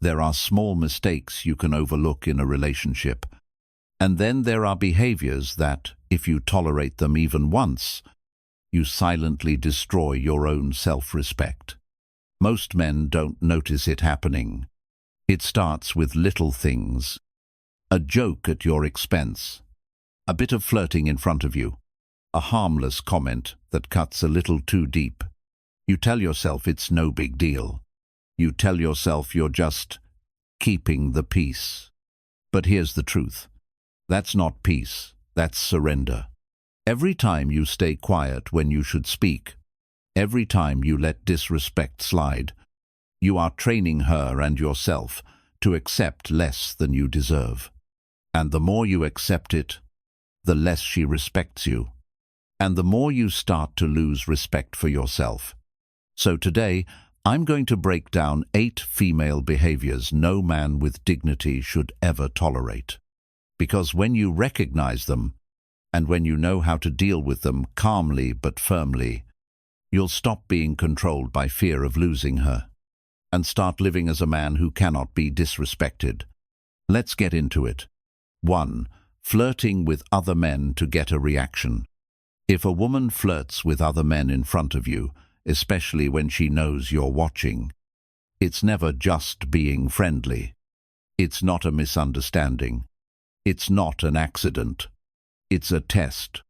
There are small mistakes you can overlook in a relationship. And then there are behaviors that, if you tolerate them even once, you silently destroy your own self-respect. Most men don't notice it happening. It starts with little things. A joke at your expense. A bit of flirting in front of you. A harmless comment that cuts a little too deep. You tell yourself it's no big deal. You tell yourself you're just keeping the peace. But here's the truth. That's not peace. That's surrender. Every time you stay quiet when you should speak, every time you let disrespect slide, you are training her and yourself to accept less than you deserve. And the more you accept it, the less she respects you. And the more you start to lose respect for yourself. So today, I'm going to break down 8 female behaviors no man with dignity should ever tolerate. Because when you recognize them, and when you know how to deal with them calmly but firmly, you'll stop being controlled by fear of losing her, and start living as a man who cannot be disrespected. Let's get into it. 1. Flirting with other men to get a reaction. If a woman flirts with other men in front of you, especially when she knows you're watching, it's never just being friendly. It's not a misunderstanding. It's not an accident. It's a test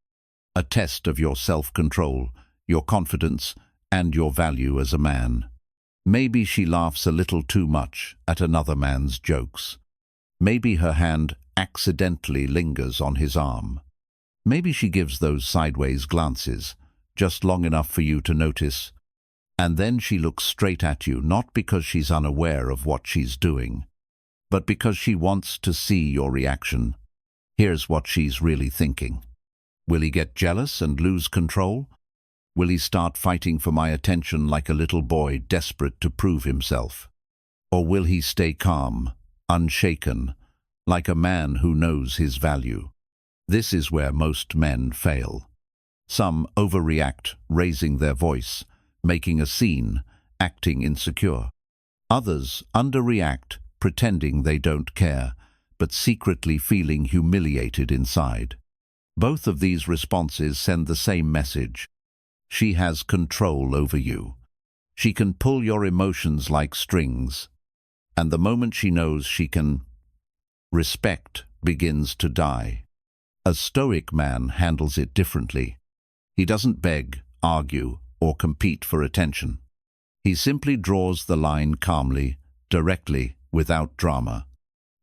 of your self-control, your confidence, and your value as a man. Maybe she laughs a little too much at another man's jokes. Maybe her hand accidentally lingers on his arm. Maybe she gives those sideways glances, just long enough for you to notice, and then she looks straight at you, not because she's unaware of what she's doing, but because she wants to see your reaction. Here's what she's really thinking. Will he get jealous and lose control? Will he start fighting for my attention like a little boy desperate to prove himself? Or will he stay calm, unshaken, like a man who knows his value? This is where most men fail. Some overreact, raising their voice, making a scene, acting insecure. Others underreact, pretending they don't care, but secretly feeling humiliated inside. Both of these responses send the same message. She has control over you. She can pull your emotions like strings. And the moment she knows she can, respect begins to die. A Stoic man handles it differently. He doesn't beg, argue, or compete for attention. He simply draws the line calmly, directly, without drama.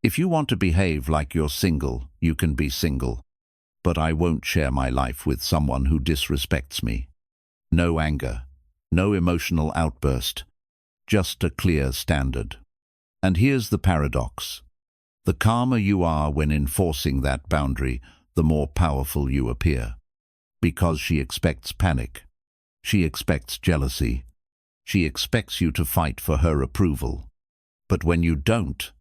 If you want to behave like you're single, you can be single. But I won't share my life with someone who disrespects me. No anger, no emotional outburst, just a clear standard. And here's the paradox. The calmer you are when enforcing that boundary, the more powerful you appear. Because she expects panic. She expects jealousy. She expects you to fight for her approval. But when you don't,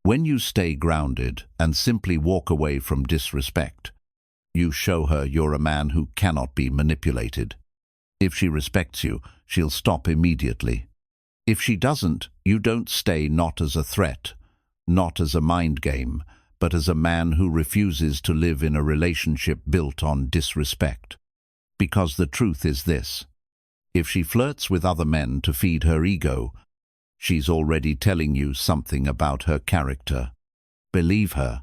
when you stay grounded and simply walk away from disrespect, you show her you're a man who cannot be manipulated. If she respects you, she'll stop immediately. If she doesn't, you don't stay, not as a threat, not as a mind game, but as a man who refuses to live in a relationship built on disrespect. Because the truth is this: if she flirts with other men to feed her ego, she's already telling you something about her character. Believe her.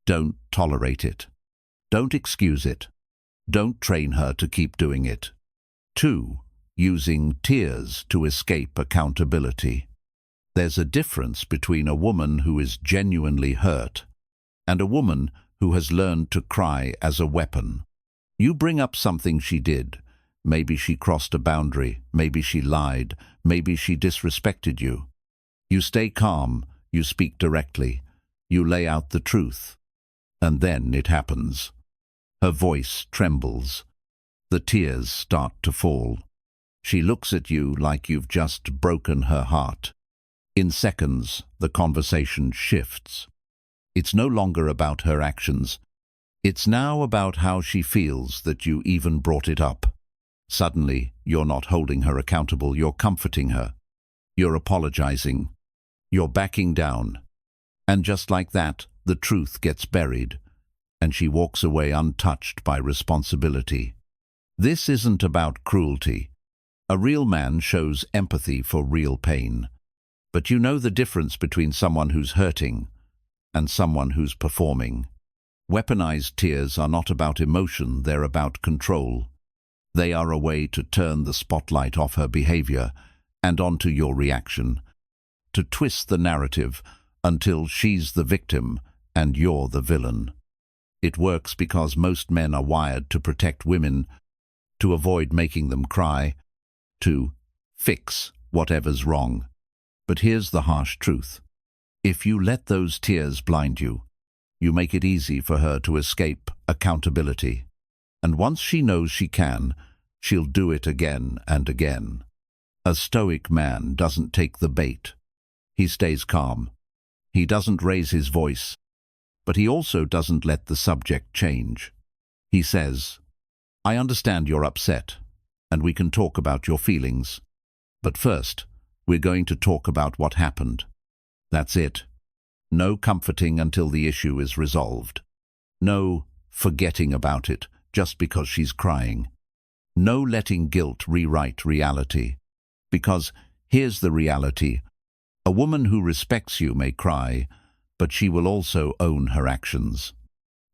Don't tolerate it. Don't excuse it. Don't train her to keep doing it. 2. Using tears to escape accountability. There's a difference between a woman who is genuinely hurt and a woman who has learned to cry as a weapon. You bring up something she did. Maybe she crossed a boundary, maybe she lied, maybe she disrespected you. You stay calm, you speak directly, you lay out the truth. And then it happens. Her voice trembles. The tears start to fall. She looks at you like you've just broken her heart. In seconds, the conversation shifts. It's no longer about her actions. It's now about how she feels that you even brought it up. Suddenly, you're not holding her accountable, you're comforting her. You're apologizing. You're backing down. And just like that, the truth gets buried, and she walks away untouched by responsibility. This isn't about cruelty. A real man shows empathy for real pain. But you know the difference between someone who's hurting and someone who's performing. Weaponized tears are not about emotion, they're about control. They are a way to turn the spotlight off her behavior and onto your reaction, to twist the narrative until she's the victim and you're the villain. It works because most men are wired to protect women, to avoid making them cry, to fix whatever's wrong. But here's the harsh truth. If you let those tears blind you, you make it easy for her to escape accountability. And once she knows she can, she'll do it again and again. A stoic man doesn't take the bait. He stays calm. He doesn't raise his voice, but he also doesn't let the subject change. He says, "I understand you're upset, and we can talk about your feelings. But first, we're going to talk about what happened." That's it. No comforting until the issue is resolved. No forgetting about it just because she's crying. No letting guilt rewrite reality. Because here's the reality. A woman who respects you may cry, but she will also own her actions.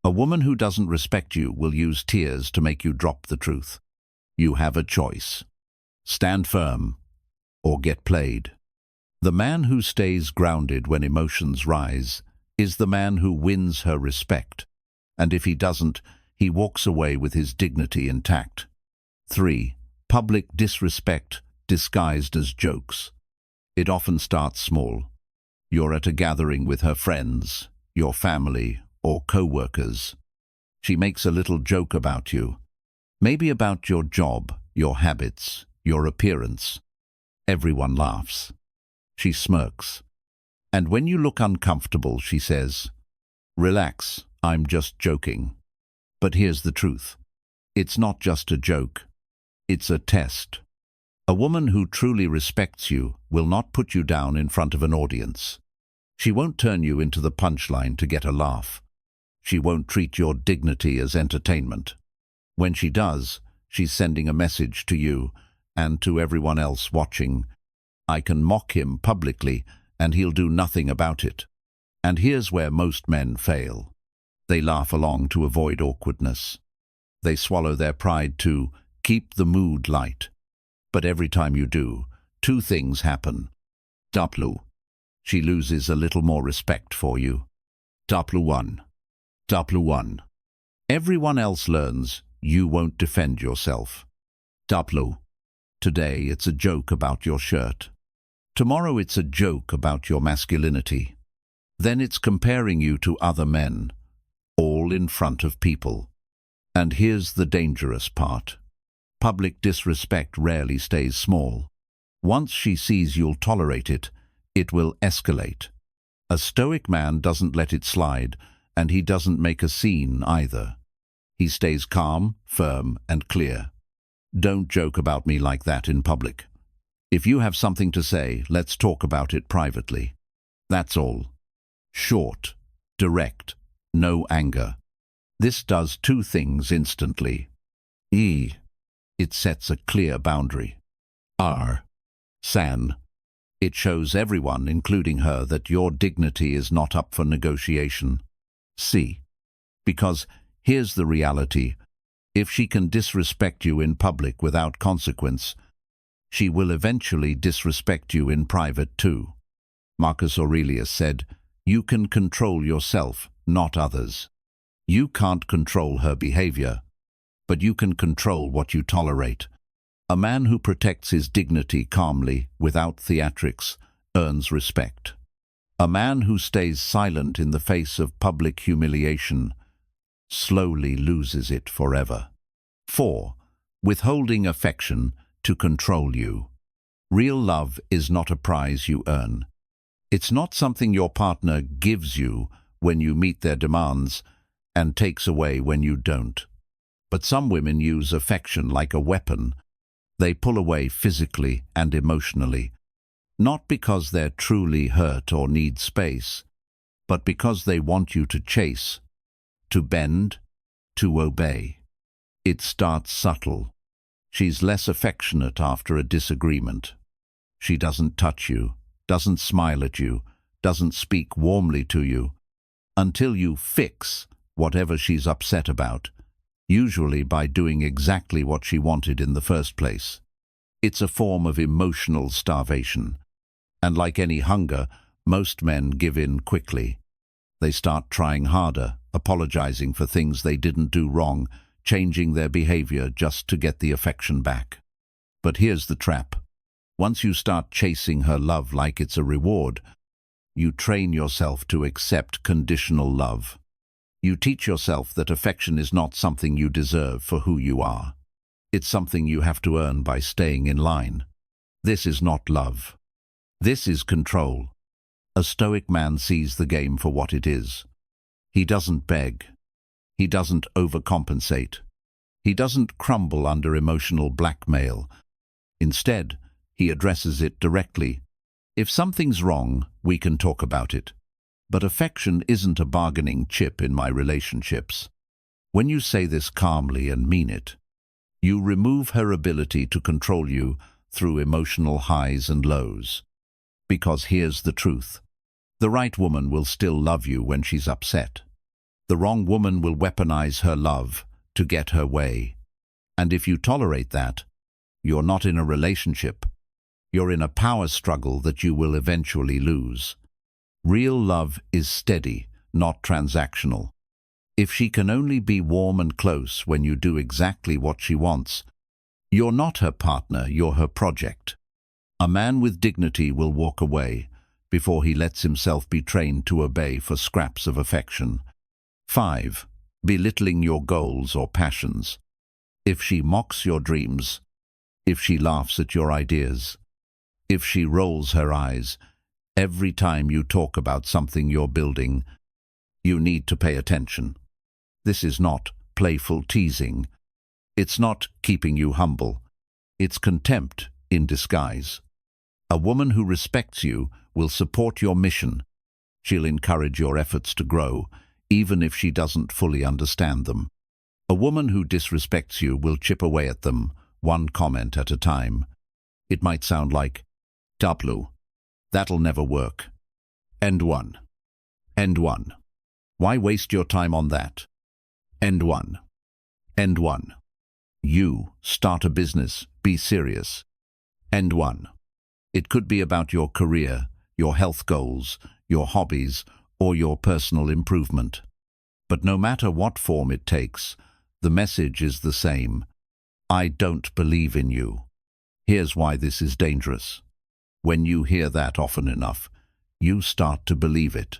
A woman who doesn't respect you will use tears to make you drop the truth. You have a choice. Stand firm or get played. The man who stays grounded when emotions rise is the man who wins her respect, and if he doesn't, he walks away with his dignity intact. 3. Public disrespect disguised as jokes. It often starts small. You're at a gathering with her friends, your family, or co-workers. She makes a little joke about you, maybe about your job, your habits, your appearance. Everyone laughs. She smirks. And when you look uncomfortable, she says, "Relax, I'm just joking." But here's the truth. It's not just a joke. It's a test. A woman who truly respects you will not put you down in front of an audience. She won't turn you into the punchline to get a laugh. She won't treat your dignity as entertainment. When she does, she's sending a message to you and to everyone else watching. I can mock him publicly, and he'll do nothing about it. And here's where most men fail. They laugh along to avoid awkwardness. They swallow their pride to keep the mood light. But every time you do, two things happen. Taplu. She loses a little more respect for you. Taplu 1. Taplu 1. Everyone else learns you won't defend yourself. Taplu. Today it's a joke about your shirt. Tomorrow it's a joke about your masculinity. Then it's comparing you to other men, all in front of people. And here's the dangerous part. Public disrespect rarely stays small. Once she sees you'll tolerate it, it will escalate. A stoic man doesn't let it slide, and he doesn't make a scene either. He stays calm, firm, and clear. Don't joke about me like that in public. If you have something to say, let's talk about it privately. That's all. Short, direct, no anger. This does two things instantly. E. It sets a clear boundary. R. San. It shows everyone, including her, that your dignity is not up for negotiation. C. Because here's the reality. If she can disrespect you in public without consequence, she will eventually disrespect you in private too. Marcus Aurelius said, "You can control yourself, not others." You can't control her behavior, but you can control what you tolerate. A man who protects his dignity calmly, without theatrics, earns respect. A man who stays silent in the face of public humiliation slowly loses it forever. 4. Withholding affection to control you. Real love is not a prize you earn. It's not something your partner gives you when you meet their demands and takes away when you don't. But some women use affection like a weapon. They pull away physically and emotionally. not because they're truly hurt or need space, but because they want you to chase, to bend, to obey. It starts subtle. She's less affectionate after a disagreement. She doesn't touch you, doesn't smile at you, doesn't speak warmly to you, until you fix whatever she's upset about, usually by doing exactly what she wanted in the first place. It's a form of emotional starvation. And like any hunger, most men give in quickly. They start trying harder, apologizing for things they didn't do wrong, changing their behavior just to get the affection back. But here's the trap. Once you start chasing her love like it's a reward, you train yourself to accept conditional love. You teach yourself that affection is not something you deserve for who you are. It's something you have to earn by staying in line. This is not love. This is control. A Stoic man sees the game for what it is. He doesn't beg. He doesn't overcompensate. He doesn't crumble under emotional blackmail. Instead, he addresses it directly. If something's wrong, we can talk about it. But affection isn't a bargaining chip in my relationships. When you say this calmly and mean it, you remove her ability to control you through emotional highs and lows. Because here's the truth. The right woman will still love you when she's upset. The wrong woman will weaponize her love to get her way. And if you tolerate that, you're not in a relationship. You're in a power struggle that you will eventually lose. Real love is steady, not transactional. If she can only be warm and close when you do exactly what she wants, you're not her partner, you're her project. A man with dignity will walk away before he lets himself be trained to obey for scraps of affection. 5. Belittling your goals or passions. If she mocks your dreams, if she laughs at your ideas, if she rolls her eyes every time you talk about something you're building, you need to pay attention. This is not playful teasing. It's not keeping you humble. It's contempt in disguise. A woman who respects you will support your mission. She'll encourage your efforts to grow, even if she doesn't fully understand them. A woman who disrespects you will chip away at them, one comment at a time. It might sound like, "Tablu, that'll never work. End one. End one. Why waste your time on that? End one. End one. You start a business, be serious. End one." It could be about your career, your health goals, your hobbies, or your personal improvement. But no matter what form it takes, the message is the same. I don't believe in you. Here's why this is dangerous. When you hear that often enough, you start to believe it.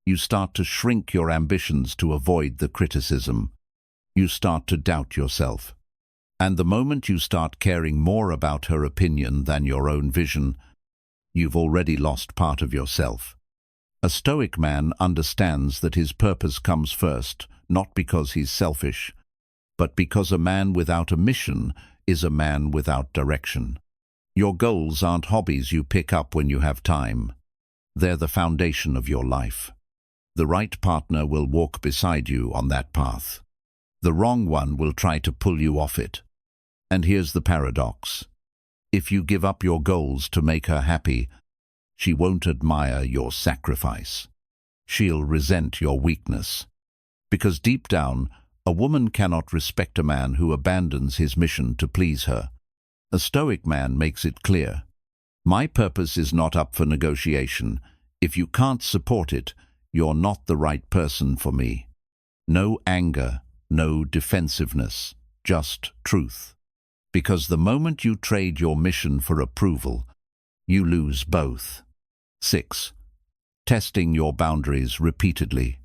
You start to shrink your ambitions to avoid the criticism. You start to doubt yourself. And the moment you start caring more about her opinion than your own vision, you've already lost part of yourself. A Stoic man understands that his purpose comes first, not because he's selfish, but because a man without a mission is a man without direction. Your goals aren't hobbies you pick up when you have time. They're the foundation of your life. The right partner will walk beside you on that path. The wrong one will try to pull you off it. And here's the paradox. If you give up your goals to make her happy, she won't admire your sacrifice. She'll resent your weakness. Because deep down, a woman cannot respect a man who abandons his mission to please her. A Stoic man makes it clear. My purpose is not up for negotiation. If you can't support it, you're not the right person for me. No anger, no defensiveness, just truth. Because the moment you trade your mission for approval, you lose both. 6. Testing your boundaries repeatedly.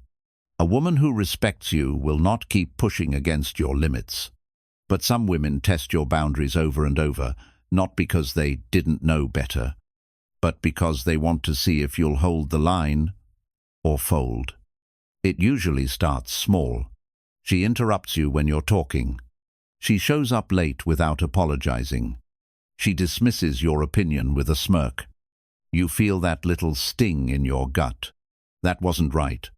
A woman who respects you will not keep pushing against your limits. But some women test your boundaries over and over, not because they didn't know better, but because they want to see if you'll hold the line or fold. It usually starts small. She interrupts you when you're talking. She shows up late without apologizing. She dismisses your opinion with a smirk. You feel that little sting in your gut. That wasn't right.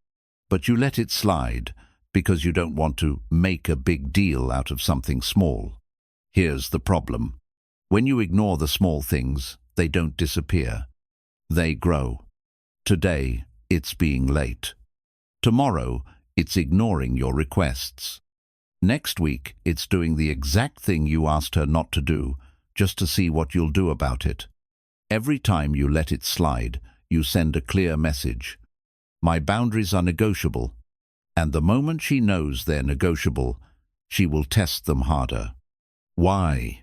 But you let it slide because you don't want to make a big deal out of something small. Here's the problem. When you ignore the small things, they don't disappear. They grow. Today, it's being late. Tomorrow, it's ignoring your requests. Next week, it's doing the exact thing you asked her not to do, just to see what you'll do about it. Every time you let it slide, you send a clear message. My boundaries are negotiable. And the moment she knows they're negotiable, she will test them harder. Why?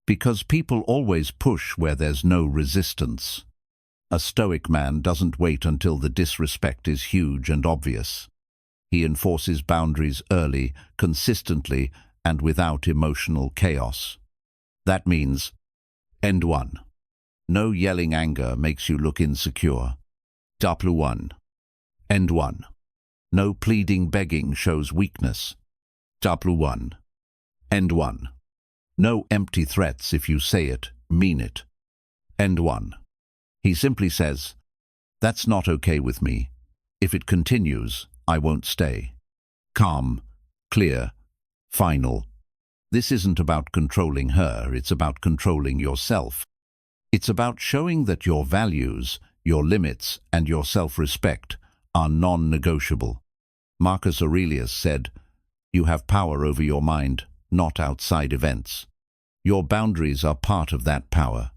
Because people always push where there's no resistance. A Stoic man doesn't wait until the disrespect is huge and obvious. He enforces boundaries early, consistently, and without emotional chaos. That means, end 1. No yelling anger makes you look insecure. Double 1. End 1. No pleading begging shows weakness. Double 1. End 1. No empty threats if you say it, mean it. End 1. He simply says, that's not okay with me. If it continues, I won't stay. Calm, clear, final. This isn't about controlling her, it's about controlling yourself. It's about showing that your values, your limits, and your self-respect are non-negotiable. Marcus Aurelius said, you have power over your mind, not outside events. Your boundaries are part of that power.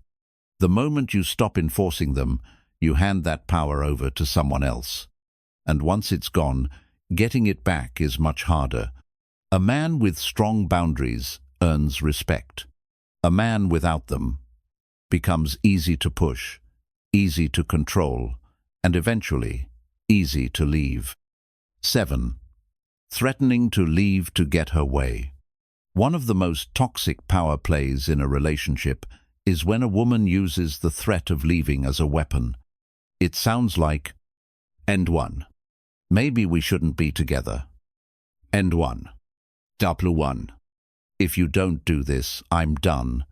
The moment you stop enforcing them, you hand that power over to someone else. And once it's gone, getting it back is much harder. A man with strong boundaries earns respect. A man without them becomes easy to push, easy to control, and eventually easy to leave. 7. Threatening to leave to get her way. One of the most toxic power plays in a relationship is when a woman uses the threat of leaving as a weapon. It sounds like, end 1. Maybe we shouldn't be together. End 1. Double 1. If you don't do this, I'm done.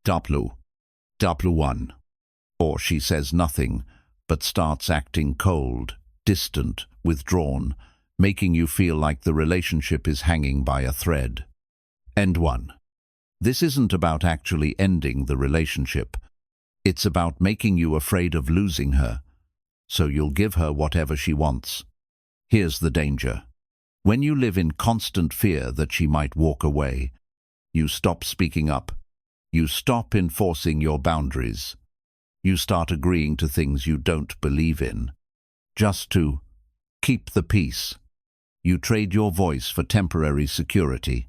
Double 1. Or she says nothing, but starts acting cold, distant, withdrawn, making you feel like the relationship is hanging by a thread. End 1. This isn't about actually ending the relationship. It's about making you afraid of losing her, so you'll give her whatever she wants. Here's the danger. When you live in constant fear that she might walk away, you stop speaking up. You stop enforcing your boundaries. You start agreeing to things you don't believe in, just to keep the peace. You trade your voice for temporary security,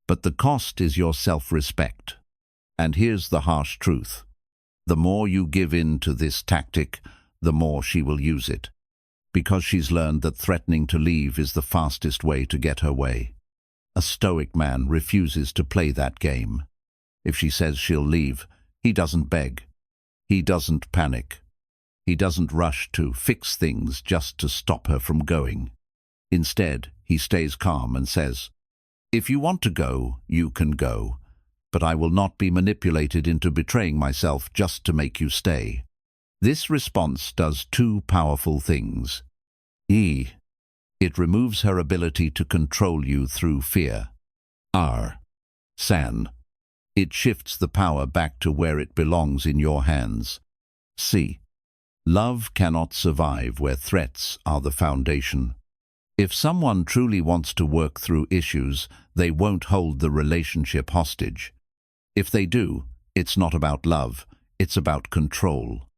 but the cost is your self-respect. And here's the harsh truth. The more you give in to this tactic, the more she will use it, because she's learned that threatening to leave is the fastest way to get her way. A Stoic man refuses to play that game. If she says she'll leave, he doesn't beg. He doesn't panic. He doesn't rush to fix things just to stop her from going. Instead, he stays calm and says, if you want to go, you can go, but I will not be manipulated into betraying myself just to make you stay. This response does two powerful things. It removes her ability to control you through fear. It shifts the power back to where it belongs in your hands. Love cannot survive where threats are the foundation. If someone truly wants to work through issues, they won't hold the relationship hostage. If they do, it's not about love, it's about control.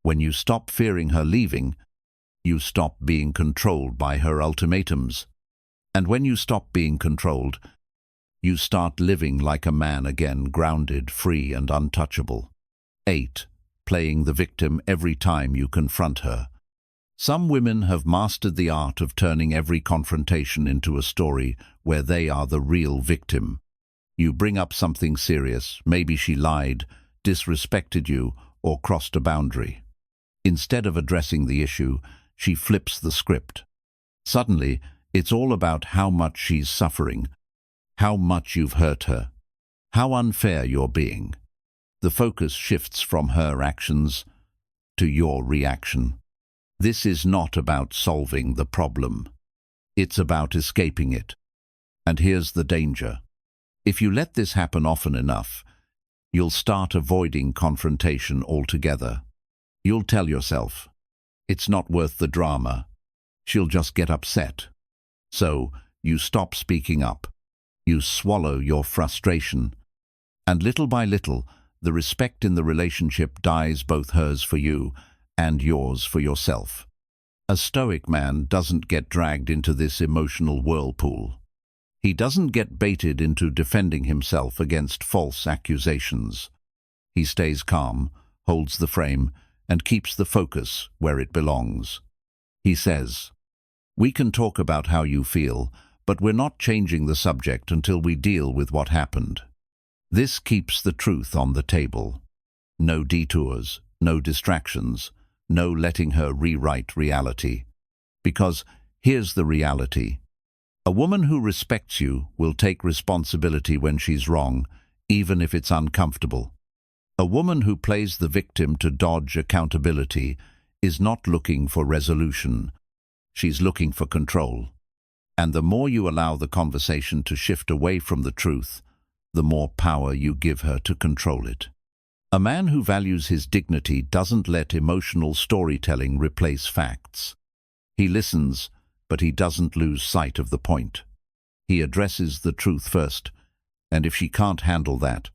When you stop fearing her leaving, you stop being controlled by her ultimatums. And when you stop being controlled, you start living like a man again, grounded, free, and untouchable. 8. Playing the victim every time you confront her. Some women have mastered the art of turning every confrontation into a story where they are the real victim. You bring up something serious, maybe she lied, disrespected you, or crossed a boundary. Instead of addressing the issue, she flips the script. Suddenly, it's all about how much she's suffering, how much you've hurt her, how unfair you're being. The focus shifts from her actions to your reaction. This is not about solving the problem. It's about escaping it. And here's the danger. If you let this happen often enough, you'll start avoiding confrontation altogether. You'll tell yourself, it's not worth the drama. She'll just get upset. So you stop speaking up. You swallow your frustration. And little by little, the respect in the relationship dies, both hers for you and yours for yourself. A Stoic man doesn't get dragged into this emotional whirlpool. He doesn't get baited into defending himself against false accusations. He stays calm, holds the frame, and keeps the focus where it belongs. He says, "We can talk about how you feel, but we're not changing the subject until we deal with what happened." This keeps the truth on the table. No detours, no distractions, no letting her rewrite reality. Because here's the reality. A woman who respects you will take responsibility when she's wrong, even if it's uncomfortable. A woman who plays the victim to dodge accountability is not looking for resolution. She's looking for control. And the more you allow the conversation to shift away from the truth, the more power you give her to control it. A man who values his dignity doesn't let emotional storytelling replace facts. He listens, but he doesn't lose sight of the point. He addresses the truth first, and if she can't handle that,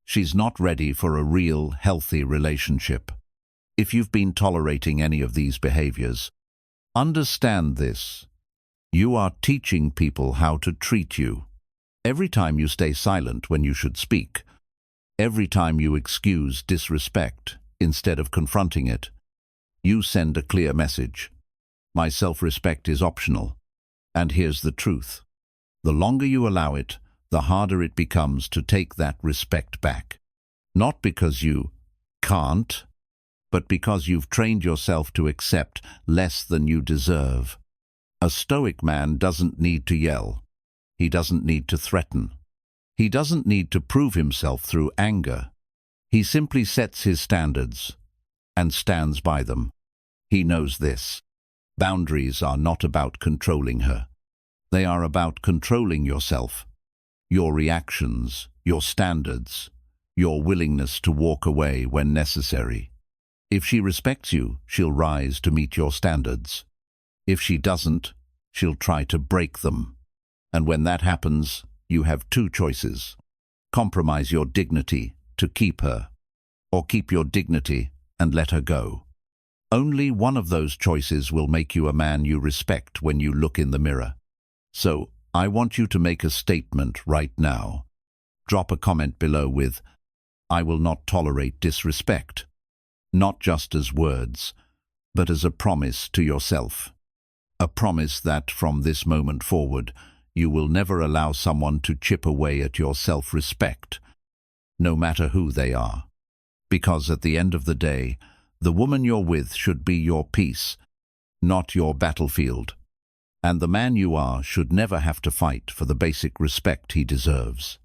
she's not ready for a real, healthy relationship. If you've been tolerating any of these behaviors, understand this. You are teaching people how to treat you. Every time you stay silent when you should speak, every time you excuse disrespect instead of confronting it, you send a clear message. My self-respect is optional. And here's the truth. The longer you allow it, the harder it becomes to take that respect back. Not because you can't, but because you've trained yourself to accept less than you deserve. A Stoic man doesn't need to yell. He doesn't need to threaten. He doesn't need to prove himself through anger. He simply sets his standards and stands by them. He knows this. Boundaries are not about controlling her. They are about controlling yourself, your reactions, your standards, your willingness to walk away when necessary. If she respects you, she'll rise to meet your standards. If she doesn't, she'll try to break them. And when that happens, you have two choices. Compromise your dignity to keep her, or keep your dignity and let her go. Only one of those choices will make you a man you respect when you look in the mirror. So, I want you to make a statement right now. Drop a comment below with, "I will not tolerate disrespect." Not just as words, but as a promise to yourself. A promise that from this moment forward, you will never allow someone to chip away at your self-respect, no matter who they are. Because at the end of the day, the woman you're with should be your peace, not your battlefield. And the man you are should never have to fight for the basic respect he deserves.